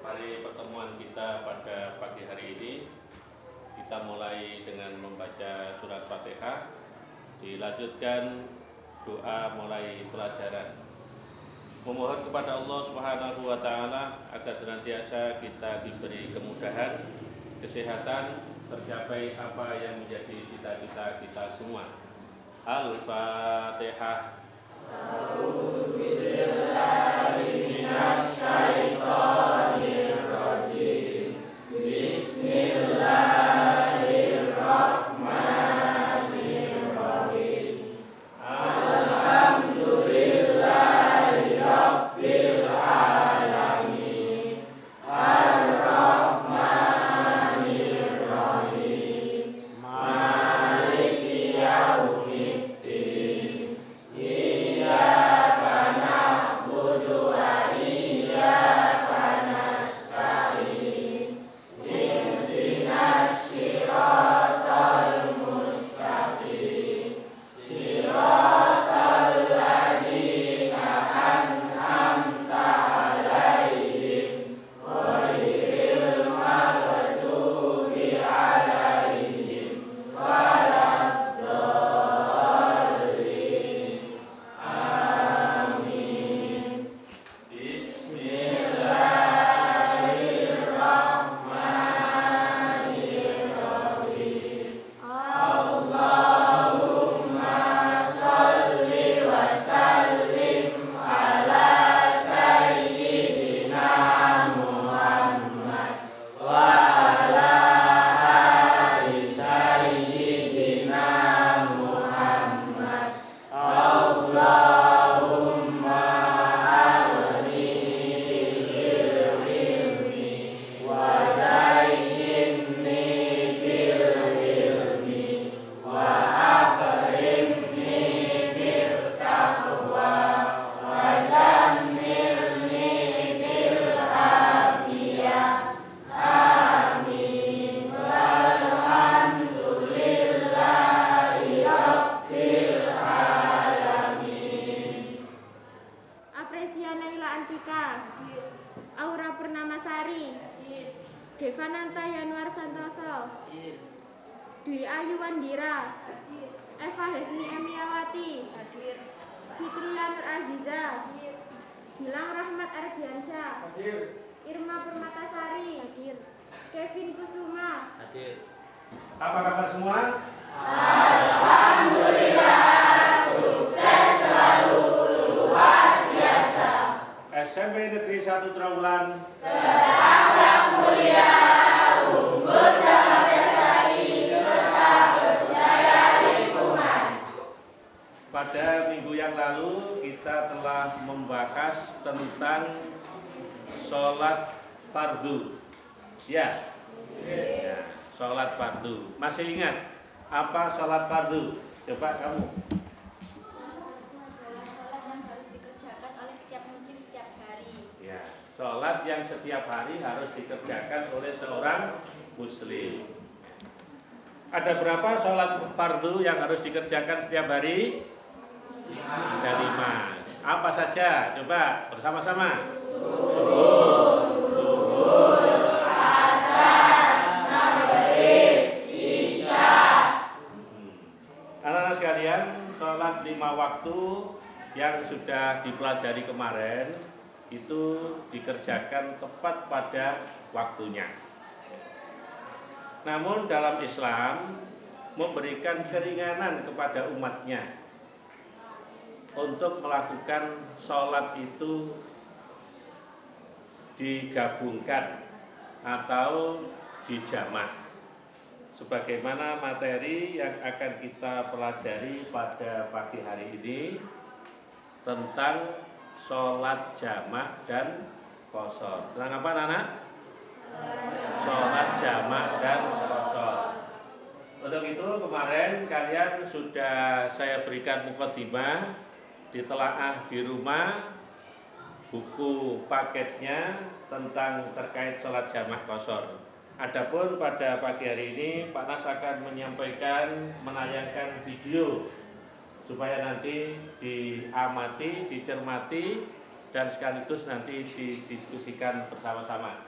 Mari pertemuan kita pada pagi hari ini kita mulai dengan membaca surat Fatihah, dilanjutkan doa mulai pelajaran. Memohon kepada Allah Subhanahu wa taala agar senantiasa kita diberi kemudahan, kesehatan, tercapai apa yang menjadi cita-cita kita semua. Al-Fatihah. A'udzu billahi minasy syaithanir rajim. Bismillahirrahmanirrahim. Alhamdulillahi rabbil alamin. Ar-Rahmanir Rahim. Maliki yaumiddin. Iyyaka na'budu wa iyyaka nasta'in. Ihdinas siratal mustaqim. Siratal ladzina an'amta 'alaihim ghairil maghdubi 'alaihim waladdallin. Amin. Bismillahirrahmanirrahim. Allahumma sholli wa sallim ala sayyidina Muhammad wa ala ali sayyidina Muhammad. Allahumma aghnini bil ilmi wa zayyinni bil ilmi wa akrimni bil taqwa wa jammilni bil afiyah. Amin. Walhamdulillahi rabbil alamin. Apresiana Ila Antika, Aura Purnamasari, Devananta Yanuar Santoso, Dwi Ayu Wandira, Eva Hesmi Emiawati, Fitria Nur Aziza, Gilang Rahmat Ardiansyah, Irma Permatasari, Kevin Kusuma. Apa kabar semua? SMP Negeri 1 Trawulan pada minggu yang lalu kita telah membahas tentang sholat fardu. Ya, sholat fardu. Masih ingat apa sholat fardu? Coba kamu. Sholat yang harus dikerjakan oleh setiap muslim setiap hari. Ya, sholat yang setiap hari harus dikerjakan oleh seorang muslim. Ada berapa sholat fardu yang harus dikerjakan setiap hari? Ada 5. Apa saja? Coba bersama-sama. Subuh, anak-anak sekalian, sholat 5 waktu yang sudah dipelajari kemarin itu dikerjakan tepat pada waktunya. Namun dalam Islam memberikan keringanan kepada umatnya untuk melakukan sholat itu digabungkan atau dijamak. Sebagaimana materi yang akan kita pelajari pada pagi hari ini tentang sholat jamak dan qashar. Tentang apa anak? Sholat jamak dan qashar. Untuk itu kemarin kalian sudah saya berikan mukadimah, ditelaah di rumah buku paketnya tentang terkait sholat jamak qashar. Adapun pada pagi hari ini Pak Nas akan menayangkan video supaya nanti diamati, dicermati dan sekaligus nanti didiskusikan bersama-sama.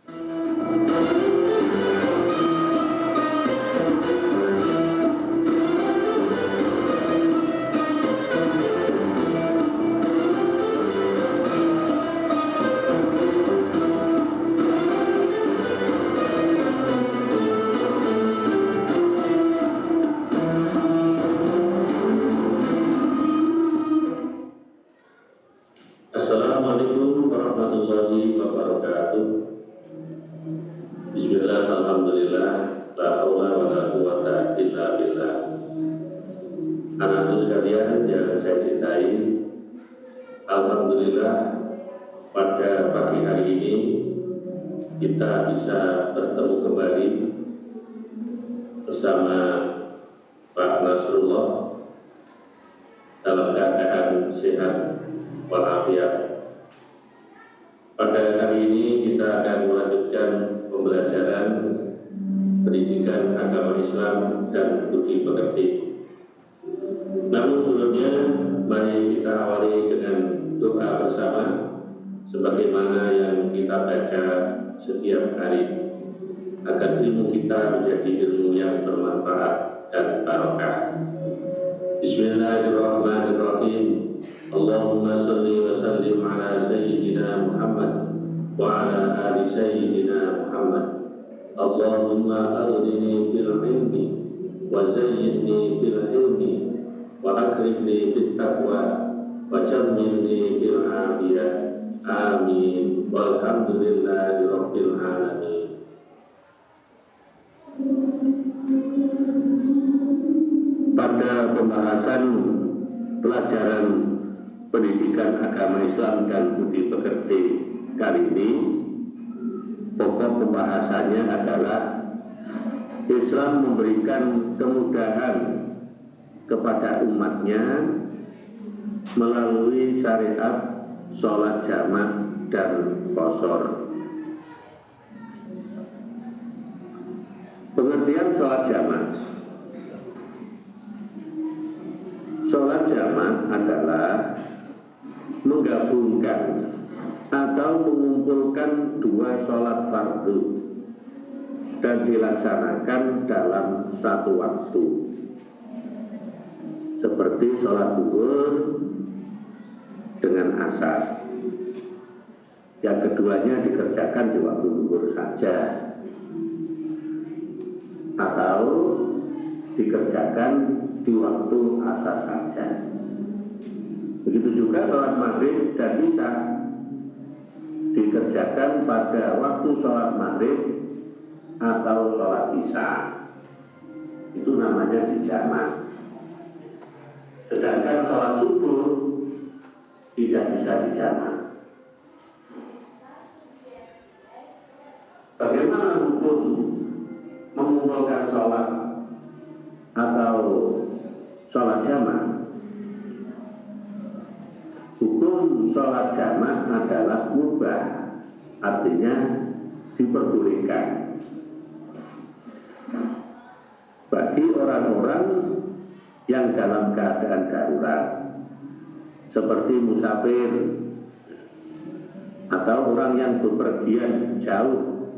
Assalamualaikum warahmatullahi wabarakatuh. Bismillah, alhamdulillah, la haula wa la quwata illa billah. Anak-anak sekalian yang saya cintai, alhamdulillah pada pagi hari ini kita bisa bertemu kembali bersama Pak Nasrullah dalam keadaan sehat walafiat. Pada hari ini kita akan melanjutkan pembelajaran pendidikan agama Islam dan budi pekerti. Namun sebelumnya, mari kita awali dengan doa bersama sebagaimana yang kita baca setiap hari agar ilmu kita menjadi ilmu yang bermanfaat dan barokah. Bismillahirrahmanirrahim. Allahumma salli wa sallim ala sayyidina Muhammad wa ala ali sayyidina Muhammad. Allahumma aghnini bil ilmi wa zayyinni bil ilmi wa akrimni bit taqwa wa jammilni bil afiyah. Amin. Walhamdulillahi rabbil alamin. Pada pembahasan pelajaran pendidikan agama Islam dan budi pekerti kali ini, pokok pembahasannya adalah Islam memberikan kemudahan kepada umatnya melalui syariat sholat jamak dan qashar. Pengertian sholat jamak. Sholat jamak adalah menggabungkan atau mengumpulkan dua sholat fardu dan dilaksanakan dalam satu waktu, seperti sholat zuhur dengan asar. Yang keduanya dikerjakan di waktu zuhur saja atau dikerjakan di waktu asar saja. Begitu juga sholat maghrib dan isya dikerjakan pada waktu sholat maghrib atau sholat isya. Itu namanya dijamak. Sedangkan sholat subuh tidak bisa dijamak. Bagaimana hukum mengumpulkan sholat atau sholat jamak? Hukum sholat jamak adalah mubah, artinya diperbolehkan bagi orang-orang yang dalam keadaan darurat, seperti musafir atau orang yang bepergian jauh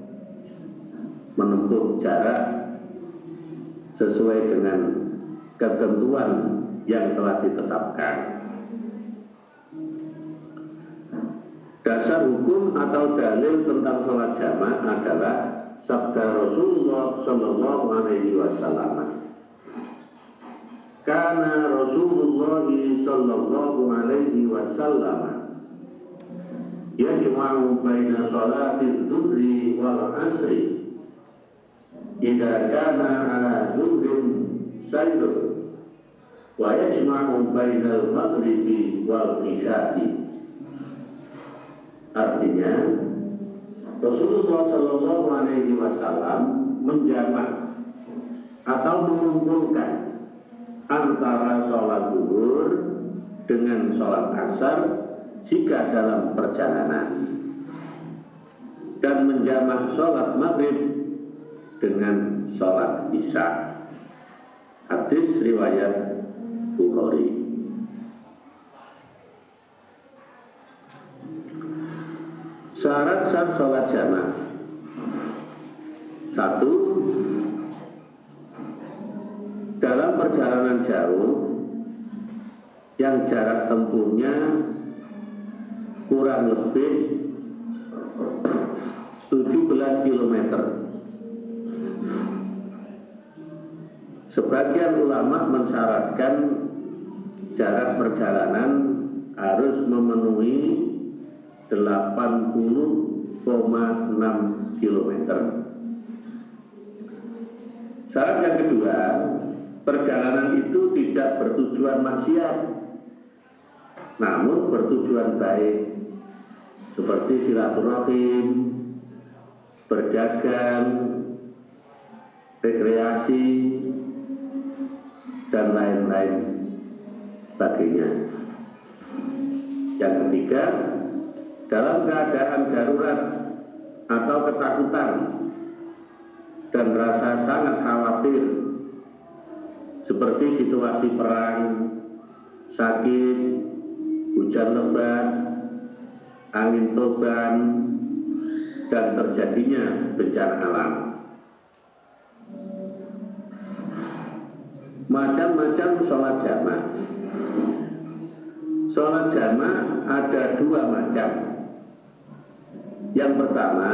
menempuh jarak sesuai dengan ketentuan yang telah ditetapkan. Dasar hukum atau dalil tentang sholat jamak adalah sabda Rasulullah Sallallahu Alaihi Wasallam. Karena Rasulullah Sallallahu Alaihi Wasallam yajma'u baina sholati dhuhri wal asri idza kana ala dhuhrin sayrun wa yajma'u bainal maghribi wal isya'i. Artinya Rasulullah Shallallahu Alaihi Wasallam menjamak atau mengumpulkan antara sholat zuhur dengan sholat asar jika dalam perjalanan, dan menjamak sholat maghrib dengan sholat isya. Hadis riwayat Bukhari. Syarat sah sholat jamak. Satu, dalam perjalanan jauh yang jarak tempuhnya kurang lebih 17 km. Sebagian ulama mensyaratkan jarak perjalanan harus memenuhi 80,6 km. Syarat yang kedua, perjalanan itu tidak bertujuan maksiat, namun bertujuan baik, seperti silaturahim, berdagang, rekreasi, dan lain-lain sebagainya. Yang ketiga, dalam keadaan darurat atau ketakutan dan rasa sangat khawatir, seperti situasi perang, sakit, hujan lebat, angin toban, dan terjadinya bencana alam. Macam-macam sholat jamaah. Sholat jamaah ada dua macam. Yang pertama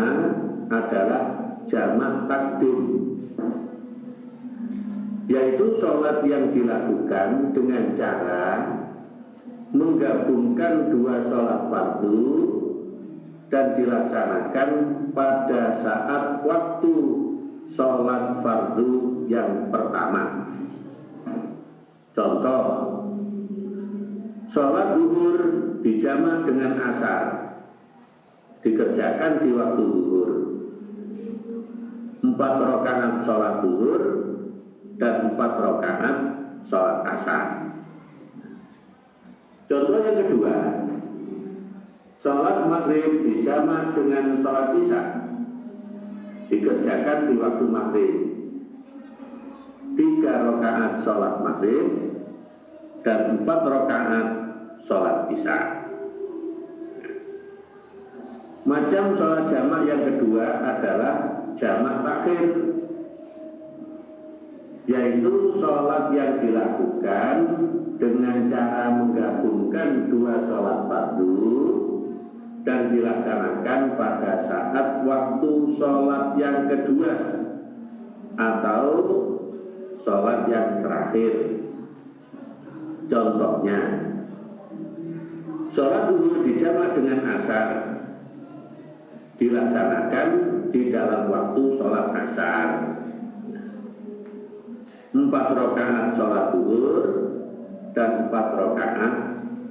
adalah jamaah takdim, yaitu sholat yang dilakukan dengan cara menggabungkan dua sholat fardu dan dilaksanakan pada saat waktu sholat fardu yang pertama. Contoh, sholat zuhur dijamak dengan asar, dikerjakan di waktu zuhur. 4 rakaat sholat zuhur dan 4 rakaat sholat asar. Contoh yang kedua, sholat maghrib dijamak dengan sholat isya, dikerjakan di waktu maghrib. 3 rakaat sholat maghrib dan 4 rakaat sholat isya. Macam sholat jamak yang kedua adalah jamak takhir, yaitu sholat yang dilakukan dengan cara menggabungkan dua sholat fardu dan dilaksanakan pada saat waktu sholat yang kedua atau sholat yang terakhir. Contohnya, sholat zuhur dijamak dengan asar, dilaksanakan di dalam waktu sholat asar. 4 rakaat sholat zuhur dan 4 rakaat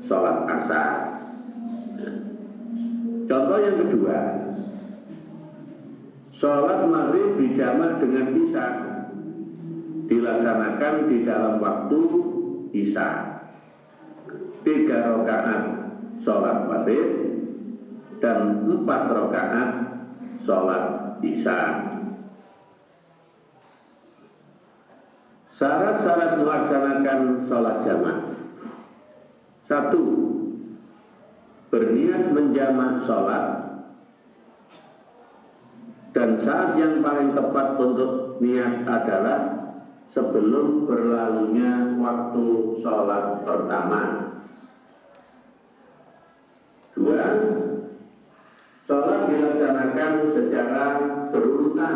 sholat asar. Contoh yang kedua, sholat maghrib dijamak dengan isya, dilaksanakan di dalam waktu isya. 3 rakaat sholat maghrib dan 4 rakaat sholat isya. Syarat-syarat melaksanakan sholat jamaah. 1. Berniat menjamak sholat, dan saat yang paling tepat untuk niat adalah sebelum berlalunya waktu sholat pertama. 2. Sholat dilaksanakan secara berurutan.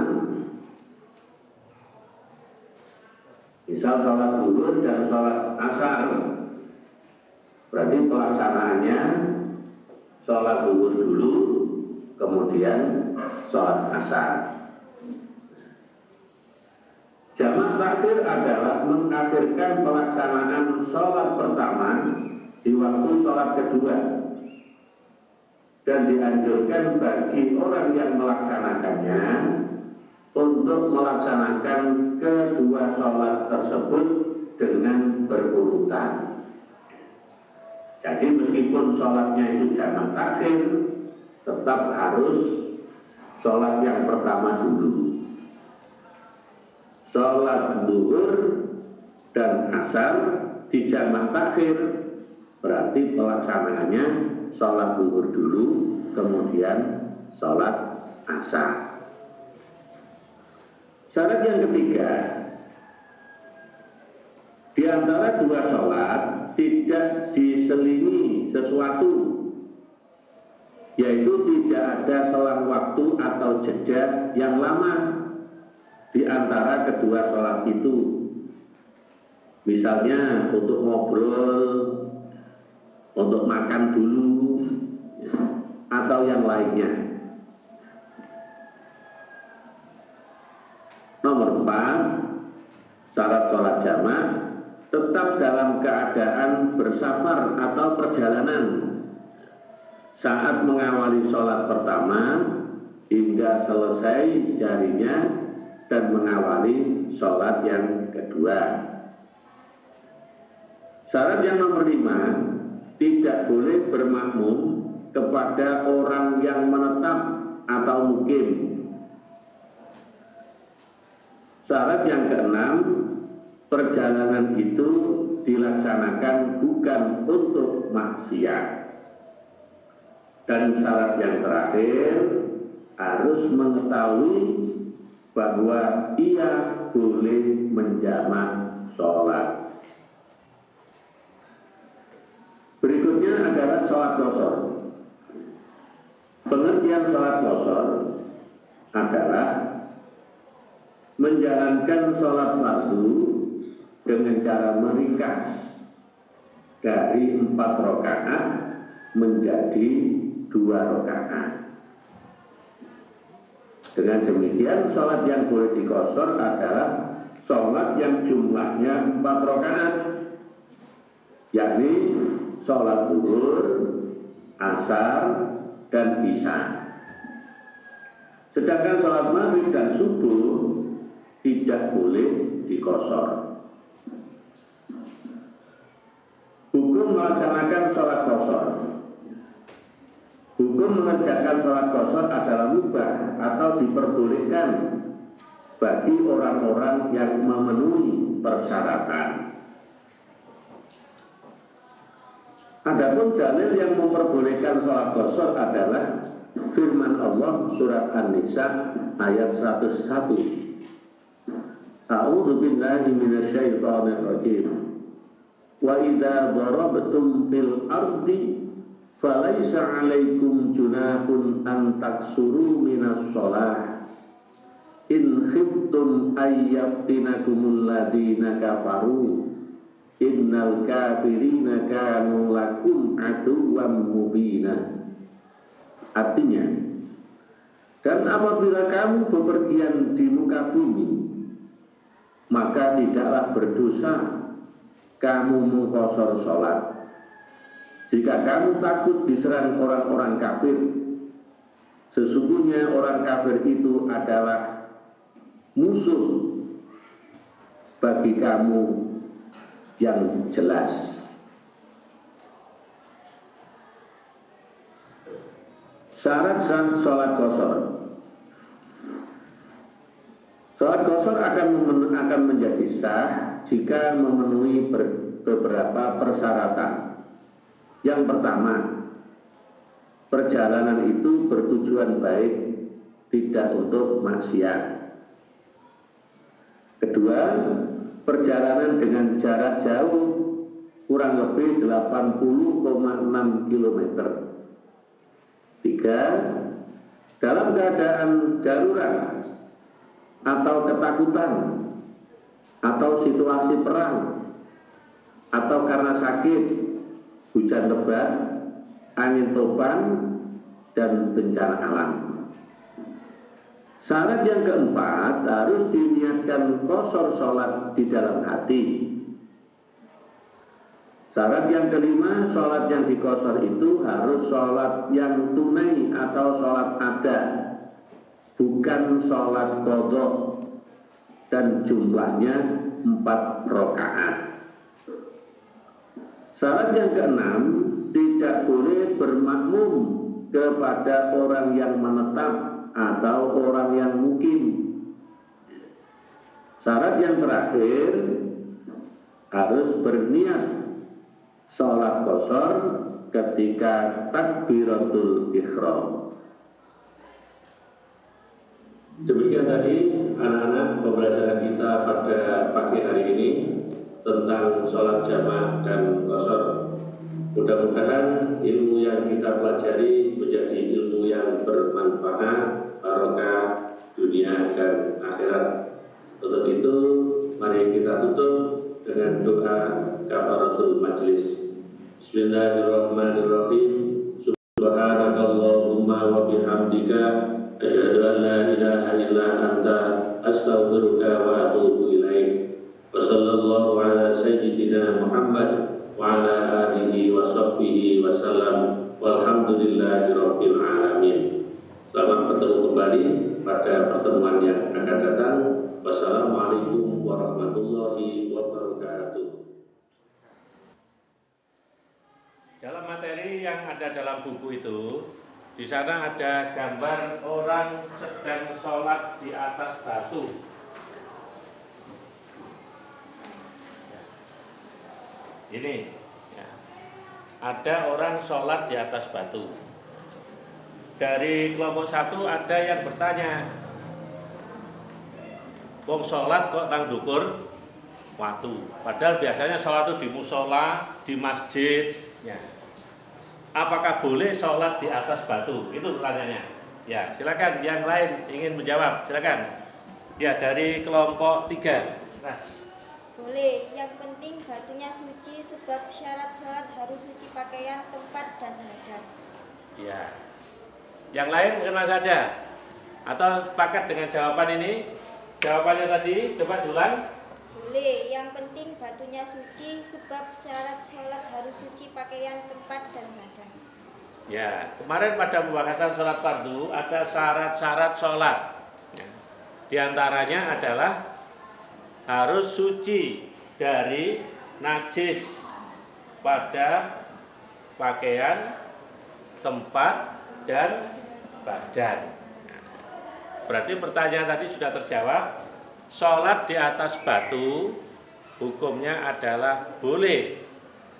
Misal sholat zuhur dan sholat asar, berarti pelaksanaannya sholat zuhur dulu, kemudian sholat asar. Jamak takhir adalah mengakhirkan pelaksanaan sholat pertama di waktu sholat kedua, dan dianjurkan bagi orang yang melaksanakannya untuk melaksanakan kedua sholat tersebut dengan berurutan. Jadi meskipun sholatnya itu jamak takhir, tetap harus sholat yang pertama dulu. Sholat zuhur dan asar di jamak takhir, berarti pelaksanaannya sholat zuhur dulu, kemudian sholat asar. Syarat yang ketiga, di antara dua sholat tidak diselingi sesuatu, yaitu tidak ada selang waktu atau jeda yang lama di antara kedua sholat itu. Misalnya untuk ngobrol, untuk makan dulu, atau yang lainnya. Nomor 4, syarat sholat jamaah tetap dalam keadaan bersafar atau perjalanan saat mengawali sholat pertama hingga selesai darinya dan mengawali sholat yang kedua. Syarat yang nomor 5, tidak boleh bermakmum kepada orang yang menetap atau mukim. Syarat yang keenam, perjalanan itu dilaksanakan bukan untuk maksiat. Dan syarat yang terakhir, harus mengetahui bahwa ia boleh menjamak sholat. Berikutnya adalah sholat qashar. Pengertian sholat qashar adalah menjalankan sholat fardu dengan cara meringkas dari 4 rakaat menjadi 2 rakaat. Dengan demikian sholat yang boleh diqashar adalah sholat yang jumlahnya 4 rakaat, yakni sholat zuhur, asar, dan isya. Sedangkan sholat maghrib dan subuh tidak boleh diqashar. Hukum melaksanakan sholat qashar. Hukum mengerjakan sholat qashar adalah mubah atau diperbolehkan bagi orang-orang yang memenuhi persyaratan. Adapun dalil yang memperbolehkan sholat qashar adalah firman Allah surat An-Nisa ayat 101. A'udzu billahi minasyaitonir rajim. Wa idza darabtum fil ardi falaisa 'alaikum junahun an taksuru minas shalah in khiftum ayyaftinakumul ladina kafaru innal kafirina kanu lakum aduwwan mubina. Artinya, dan apabila kamu bepergian di muka bumi, maka tidaklah berdosa kamu mengqashar sholat jika kamu takut diserang orang-orang kafir. Sesungguhnya orang kafir itu adalah musuh bagi kamu yang jelas. Syarat sholat qashar. Sholat qashar akan menjadi sah jika memenuhi beberapa persyaratan. Yang pertama, perjalanan itu bertujuan baik, tidak untuk maksiat. Kedua, perjalanan dengan jarak jauh kurang lebih 80,6 km. Tiga, dalam keadaan darurat atau ketakutan atau situasi perang atau karena sakit, hujan lebat, angin topan, dan bencana alam. Syarat yang keempat, harus diniatkan qashar sholat di dalam hati. Syarat yang kelima, sholat yang diqashar itu harus sholat yang tunai atau sholat ada, bukan sholat qadha, dan jumlahnya 4 rakaat. Syarat yang keenam, tidak boleh bermakmum kepada orang yang menetap atau orang yang mukim. Syarat yang terakhir, harus berniat sholat qashar ketika takbiratul ihram. Demikian tadi anak-anak pembelajaran kita pada pagi hari ini tentang sholat jamaah dan qashar. Mudah-mudahan ilmu yang kita pelajari menjadi ilmu yang bermanfaat, barokah dunia dan akhirat. Untuk itu, mari kita tutup dengan doa kafaratul majlis. Bismillahirrahmanirrahim. Subhanakallahumma wa bihamdika asyhadu an la ilaha illa anta astaghfiruka wa atubu ilaik. Wa sallallahu ala sayyidina Muhammad wa ala alihi wa sahbihi wa sallam. Walhamdulillahi rabbil alamin. Selamat bertemu kembali pada pertemuan yang akan datang. Wassalamualaikum warahmatullahi wabarakatuh. Dalam materi yang ada dalam buku itu, di sana ada gambar orang sedang sholat di atas batu. Ini, ya. Ada orang sholat di atas batu. Dari kelompok satu ada yang bertanya, wong sholat kok nang dukur watu? Padahal biasanya sholat itu di musola, di masjid. Ya. Apakah boleh sholat di atas batu? Itu pertanyaannya. Ya, silakan yang lain ingin menjawab, silakan. Ya, dari kelompok 3. Nah. Boleh, yang penting batunya suci sebab syarat sholat harus suci pakaian, tempat, dan badan. Ya. Yang lain kena saja. Atau sepakat dengan jawaban ini? Jawabannya tadi, coba diulang. Boleh, yang penting batunya suci sebab syarat sholat harus suci pakaian, tempat, dan badan. Ya, kemarin pada pembahasan sholat fardu ada syarat-syarat sholat. Ya. Di antaranya adalah harus suci dari najis pada pakaian, tempat, dan badan. Nah, berarti pertanyaan tadi sudah terjawab. Sholat di atas batu hukumnya adalah boleh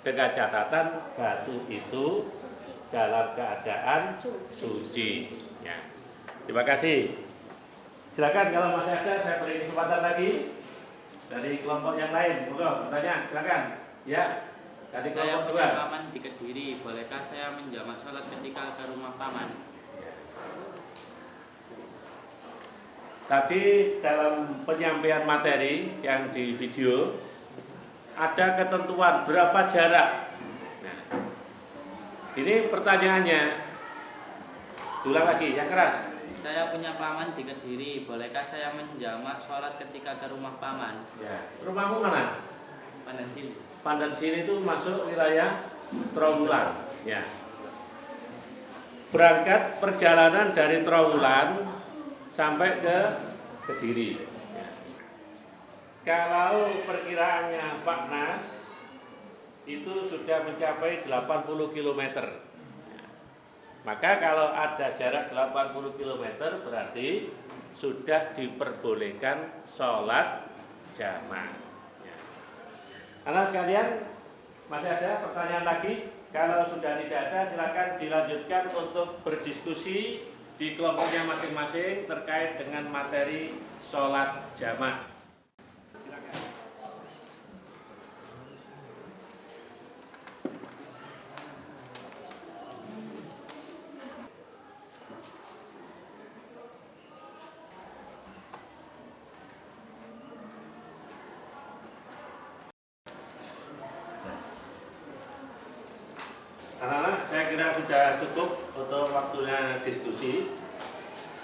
dengan catatan batu itu Suci. dalam keadaan suci. Ya. Terima kasih. Silakan kalau masih ada saya beri kesempatan lagi dari kelompok yang lain. Monggo bertanya, silakan. Ya. Dari Saya kelompok punya 2. paman di Kediri, bolehkah saya menjamak sholat ketika ke rumah paman? Tadi dalam penyampaian materi yang di video ada ketentuan berapa jarak. Nah, ini pertanyaannya. Ulang lagi, yang keras. Saya punya paman di Kediri, bolehkah saya menjamak sholat ketika ke rumah paman? Ya. Rumahmu mana? Pandan sini. Pandan sini itu masuk wilayah Trawulan. Ya. Berangkat perjalanan dari Trawulan sampai ke Kediri. Ya. Kalau perkiraannya Pak Nas itu sudah mencapai 80 km. Ya. Maka kalau ada jarak 80 km berarti sudah diperbolehkan sholat jamaah. Ya. Anak sekalian, masih ada pertanyaan lagi? Kalau sudah tidak ada, silakan dilanjutkan untuk berdiskusi di kelompoknya masing-masing terkait dengan materi sholat jamaah. Silakan. Anak-anak, saya kira sudah cukup untuk waktunya diskusi.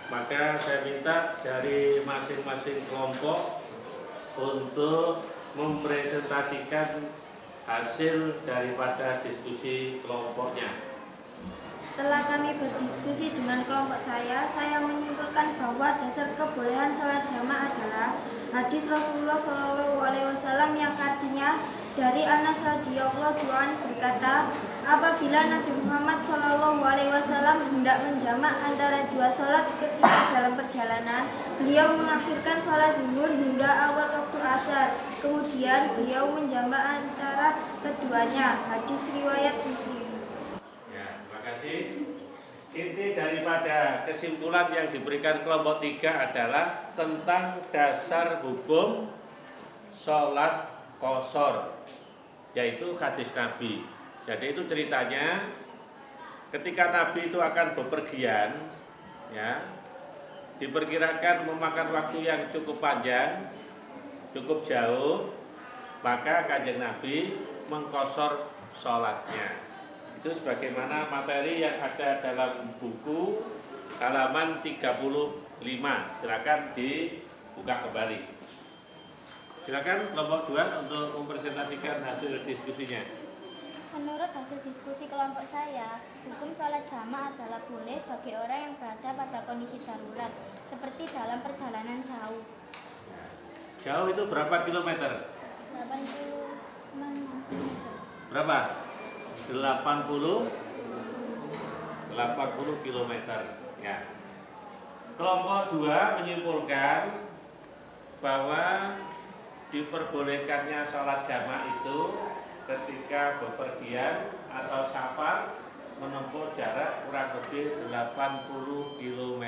Maka saya minta dari masing-masing kelompok untuk mempresentasikan hasil daripada diskusi kelompoknya. Setelah kami berdiskusi dengan kelompok saya menyimpulkan bahwa dasar kebolehan sholat jamaah adalah hadis Rasulullah SAW yang artinya dari Anas radhiyallahu anhu berkata, apabila Nabi Muhammad SAW hendak menjamak antara dua sholat ketika dalam perjalanan, beliau mengakhirkan sholat zuhur hingga awal waktu asar. Kemudian beliau menjamak antara keduanya. Hadis riwayat Muslim. Ya, terima kasih. Inti daripada kesimpulan yang diberikan kelompok 3 adalah tentang dasar hukum sholat qashar, yaitu hadis Nabi. Jadi itu ceritanya ketika Nabi itu akan bepergian, ya, diperkirakan memakan waktu yang cukup panjang, cukup jauh, maka Kanjeng Nabi mengqashar sholatnya. Itu sebagaimana materi yang ada dalam buku halaman 35. Silakan dibuka kembali. Silakan kelompok 2 untuk mempresentasikan hasil diskusinya. Menurut hasil diskusi kelompok saya, hukum sholat jamaah adalah boleh bagi orang yang berada pada kondisi darurat, seperti dalam perjalanan jauh. Jauh itu berapa kilometer? 80 Berapa? 80 kilometer. Ya. Kelompok 2 menyimpulkan bahwa diperbolehkannya sholat jamaah itu ketika bepergian atau safar menempuh jarak kurang lebih 80 km.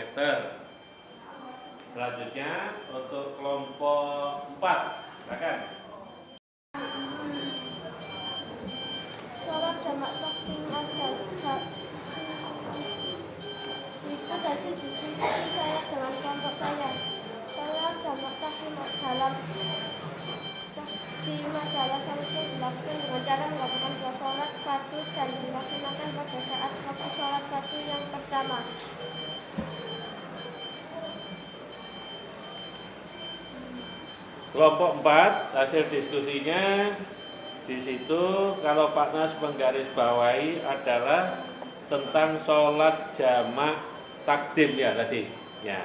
Selanjutnya untuk kelompok 4, silakan. sholat jamaah takdim adalah itu hasil diskusi saya dengan kelompok saya. Sholat jamaah takdim adalah sholat yang dilakukan dengan cara melakukan dua sholat fardu dan dilaksanakan pada saat waktu sholat fardu yang pertama. Kelompok 4 hasil diskusinya di situ kalau Pak Nas menggarisbawahi adalah tentang sholat jamak takdim ya tadi. Ya,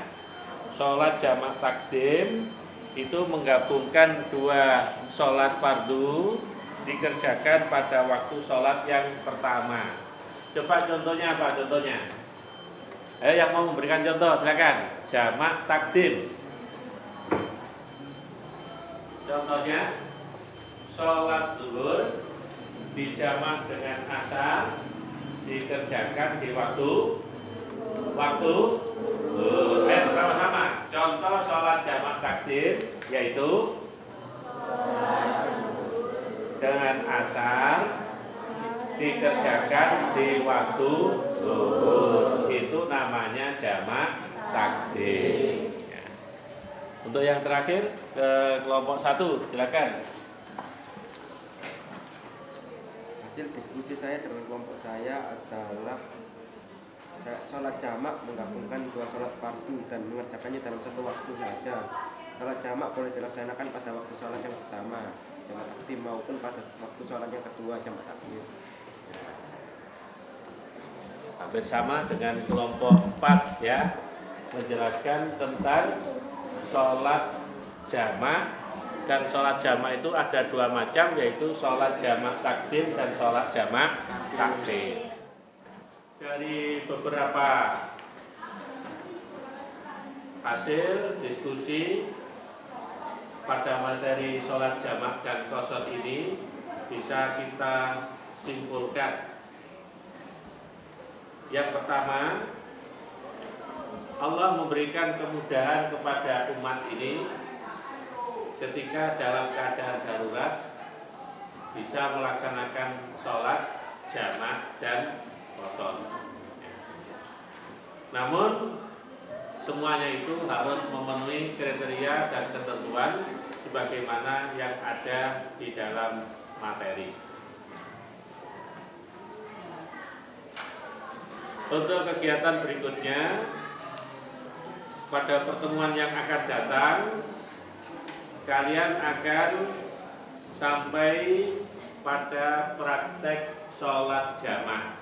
sholat jamak takdim itu menggabungkan dua sholat fardu dikerjakan pada waktu sholat yang pertama. Coba contohnya apa? Contohnya, yang mau memberikan contoh silakan. Jamak takdim. Contohnya, sholat zuhur dijamak dengan asar dikerjakan di waktu zuhur. Sama-sama. Contoh sholat jamak takdim yaitu dengan asar dikerjakan di waktu zuhur. Itu namanya jamak takdim. Ya. Untuk yang terakhir ke kelompok 1, silakan. Hasil diskusi saya dengan kelompok saya adalah sholat jamak menggabungkan dua sholat fardu dan mengerjakannya dalam satu waktu saja. Sholat jamak boleh dilaksanakan pada waktu sholat yang pertama, jamak takdim, maupun pada waktu sholat yang kedua, jamak takdim. Hampir sama dengan kelompok 4 ya, menjelaskan tentang sholat jamak. Dan sholat jamak itu ada dua macam, yaitu sholat jamak takdim dan sholat jamak takdim. Dari beberapa hasil diskusi pada materi sholat jamak dan qashar ini bisa kita simpulkan. Yang pertama, Allah memberikan kemudahan kepada umat ini ketika dalam keadaan darurat bisa melaksanakan sholat jamak dan qashar. Namun semuanya itu harus memenuhi kriteria dan ketentuan sebagaimana yang ada di dalam materi. Untuk kegiatan berikutnya, pada pertemuan yang akan datang, kalian akan sampai pada praktek sholat jamaah.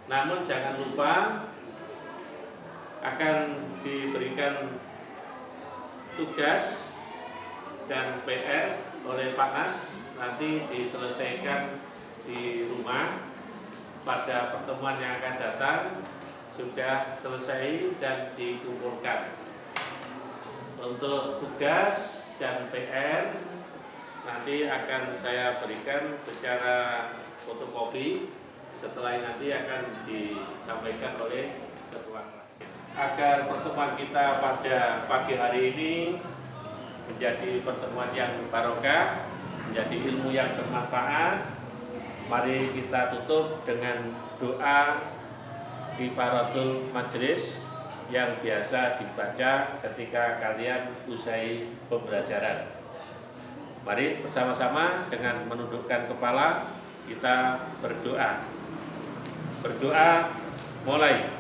Namun jangan lupa akan diberikan tugas dan PR oleh Pak Nas, nanti diselesaikan di rumah. Pada pertemuan yang akan datang sudah selesai dan dikumpulkan. Untuk tugas dan PR nanti akan saya berikan secara fotokopi setelah ini nanti akan disampaikan oleh ketua kelas. Agar pertemuan kita pada pagi hari ini menjadi pertemuan yang barokah, menjadi ilmu yang bermanfaat, mari kita tutup dengan doa kifaratul majelis yang biasa dibaca ketika kalian usai pembelajaran. Mari bersama-sama dengan menundukkan kepala kita berdoa. Berdoa mulai.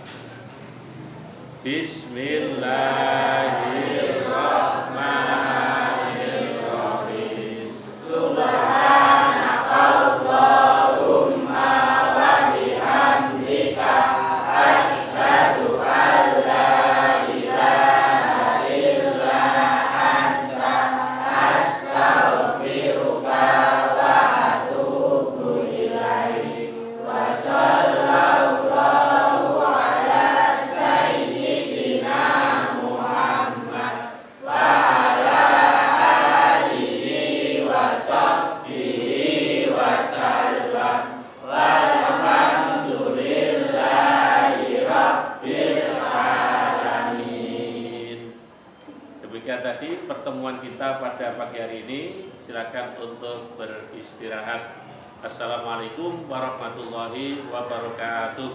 Bismillahirrahmanirrahim. Subhanakallahumma wa bihamdika asyhadu an la ilaha illa anta astaghfiruka wa atubu ilaik. Wa sallallahu ala sayyidina Muhammad wa ala alihi wa sahbihi wa sallam. Walhamdulillahi rabbil alamin. Demikian tadi pertemuan kita pada pagi hari ini. Silakan untuk beristirahat. Assalamualaikum warahmatullahi wabarakatuh.